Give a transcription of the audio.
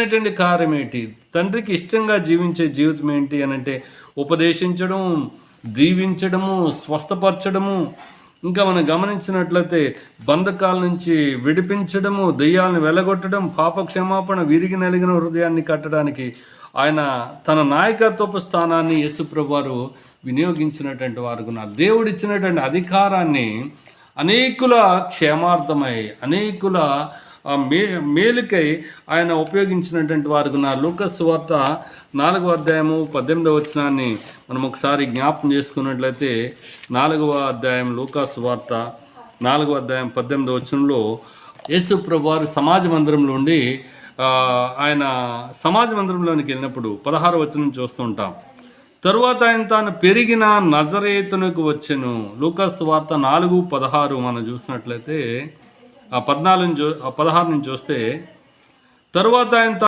అనేటువంటి కార్యం ఏంటి? తండ్రికి ఇష్టంగా జీవించే జీవితం ఏంటి అనంటే ఉపదేశించడం, దీవించడము, స్వస్థపరచడము, ఇంకా మనం గమనించినట్లయితే బంధకాల నుంచి విడిపించడము, దెయ్యాలను వెలగొట్టడం, పాప క్షమాపణ, విరిగి నలిగిన హృదయాన్ని కట్టడానికి ఆయన తన నాయకత్వపు స్థానాన్ని యేసుప్రభు వారు వినియోగించినటువంటి వారు ఉన్నారు. దేవుడిచ్చినటువంటి అధికారాన్ని అనేకుల క్షేమార్థమై, అనేకుల మేలుకై ఆయన ఉపయోగించినటువంటి వారు ఉన్నారు. లూకాసు సువార్త 4వ అధ్యాయము 18వ వచనాన్ని మనం ఒకసారి జ్ఞాపకం చేసుకున్నట్లయితే 4వ అధ్యాయం లూకాసు సువార్త 4వ అధ్యాయం 18వ వచనంలో యేసు ప్రభు వారు సమాజ మందిరంలో ఉండి ఆయన సమాజ మందిరంలోనికి వెళ్ళినప్పుడు 16వ వచనం చూస్తుంటాం. తరువాత ఆయన తాను పెరిగిన నజరేతునకు వచ్చెను. లూకాసు సువార్త 4:16 మనం చూసినట్లయితే 16 నుంచి చూస్తే తరువాత ఆయన